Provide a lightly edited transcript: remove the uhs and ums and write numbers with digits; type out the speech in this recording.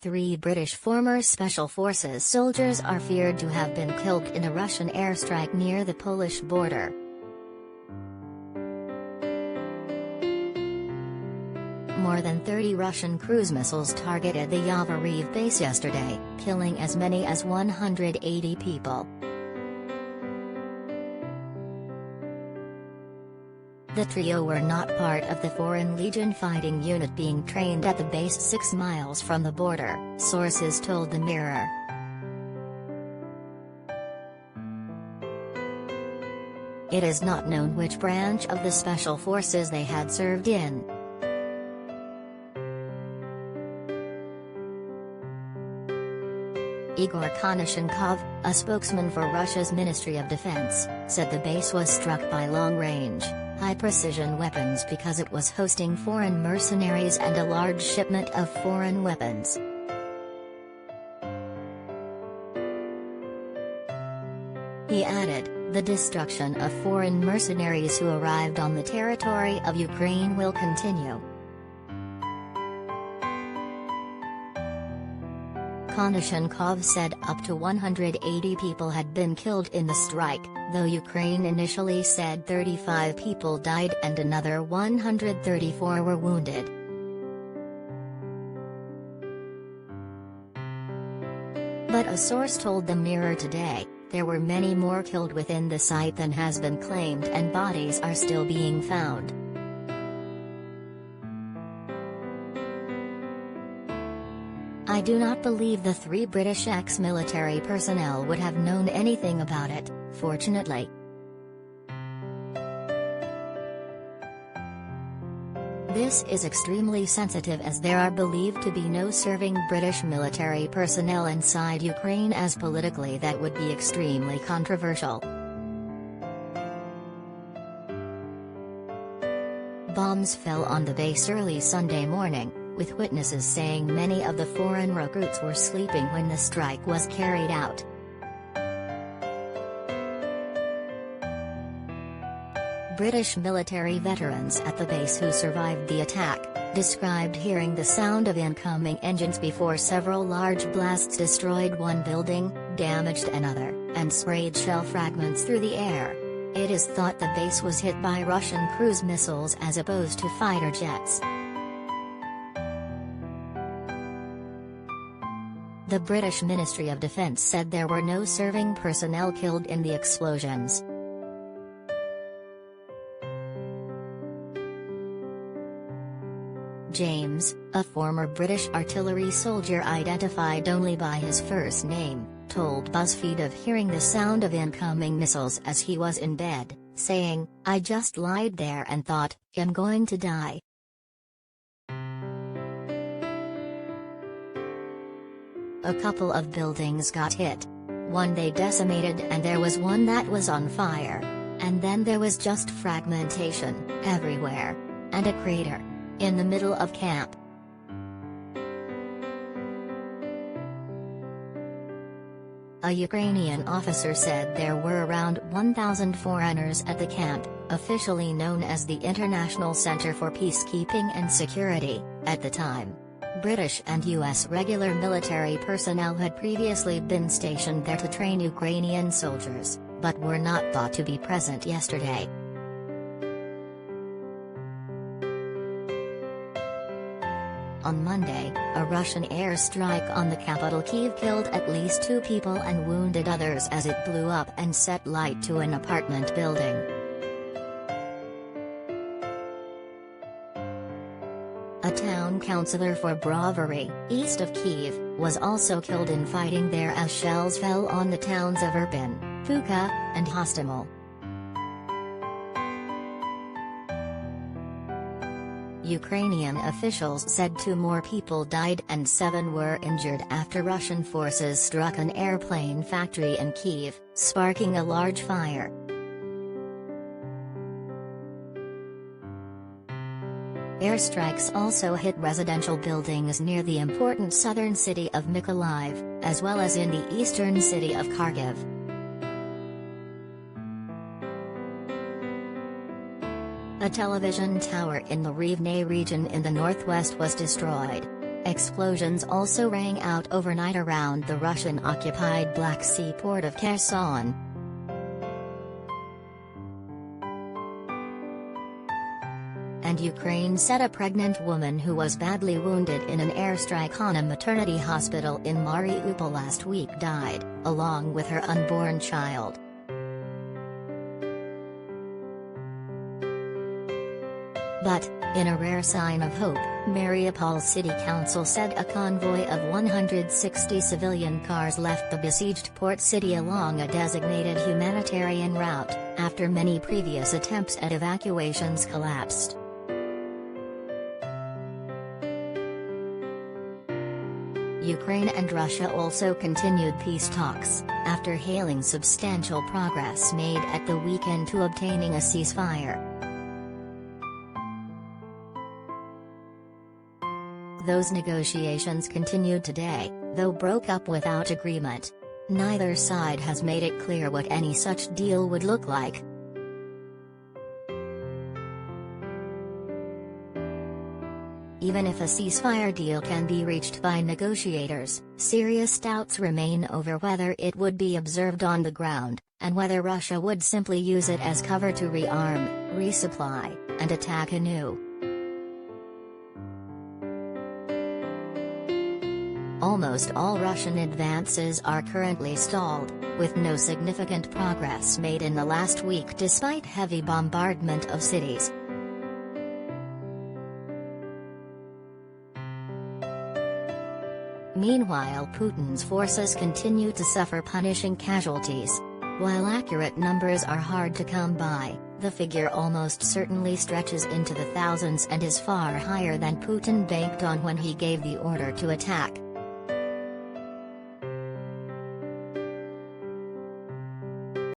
3 British former Special Forces soldiers are feared to have been killed in a Russian airstrike near the Polish border. More than 30 Russian cruise missiles targeted the Yavoriv base yesterday, killing as many as 180 people. The trio were not part of the Foreign Legion fighting unit being trained at the base 6 miles from the border, sources told the Mirror. It is not known which branch of the Special Forces they had served in. Igor Konashenkov, a spokesman for Russia's Ministry of Defense, said the base was struck by long-range, high-precision weapons because it was hosting foreign mercenaries and a large shipment of foreign weapons. He added, the destruction of foreign mercenaries who arrived on the territory of Ukraine will continue. Konashenkov said up to 180 people had been killed in the strike, though Ukraine initially said 35 people died and another 134 were wounded. But a source told the Mirror today, there were many more killed within the site than has been claimed and bodies are still being found. I do not believe the 3 British ex-military personnel would have known anything about it, fortunately. This is extremely sensitive as there are believed to be no serving British military personnel inside Ukraine, as politically that would be extremely controversial. Bombs fell on the base early Sunday morning, with witnesses saying many of the foreign recruits were sleeping when the strike was carried out. British military veterans at the base who survived the attack, described hearing the sound of incoming engines before several large blasts destroyed one building, damaged another, and sprayed shell fragments through the air. It is thought the base was hit by Russian cruise missiles as opposed to fighter jets. The British Ministry of Defence said there were no serving personnel killed in the explosions. James, a former British artillery soldier identified only by his first name, told BuzzFeed of hearing the sound of incoming missiles as he was in bed, saying, "I just lied there and thought, I'm going to die." A couple of buildings got hit. One they decimated and there was one that was on fire. And then there was just fragmentation, everywhere. And a crater. In the middle of camp. A Ukrainian officer said there were around 1,000 foreigners at the camp, officially known as the International Center for Peacekeeping and Security, at the time. British and US regular military personnel had previously been stationed there to train Ukrainian soldiers, but were not thought to be present yesterday. On Monday, a Russian airstrike on the capital Kyiv killed at least 2 people and wounded others as it blew up and set light to an apartment building. A town councillor for Brovary, east of Kyiv, was also killed in fighting there as shells fell on the towns of Irpin, Bucha, and Hostomel. Ukrainian officials said 2 more people died and 7 were injured after Russian forces struck an airplane factory in Kyiv, sparking a large fire. Airstrikes also hit residential buildings near the important southern city of Mykolaiv, as well as in the eastern city of Kharkiv. A television tower in the Rivne region in the northwest was destroyed. Explosions also rang out overnight around the Russian-occupied Black Sea port of Kherson. And Ukraine said a pregnant woman who was badly wounded in an airstrike on a maternity hospital in Mariupol last week died, along with her unborn child. But, in a rare sign of hope, Mariupol City Council said a convoy of 160 civilian cars left the besieged port city along a designated humanitarian route, after many previous attempts at evacuations collapsed. Ukraine and Russia also continued peace talks, after hailing substantial progress made at the weekend to obtaining a ceasefire. Those negotiations continued today, though broke up without agreement. Neither side has made it clear what any such deal would look like. Even if a ceasefire deal can be reached by negotiators, serious doubts remain over whether it would be observed on the ground, and whether Russia would simply use it as cover to rearm, resupply, and attack anew. Almost all Russian advances are currently stalled, with no significant progress made in the last week despite heavy bombardment of cities. Meanwhile, Putin's forces continue to suffer punishing casualties. While accurate numbers are hard to come by, the figure almost certainly stretches into the thousands and is far higher than Putin banked on when he gave the order to attack.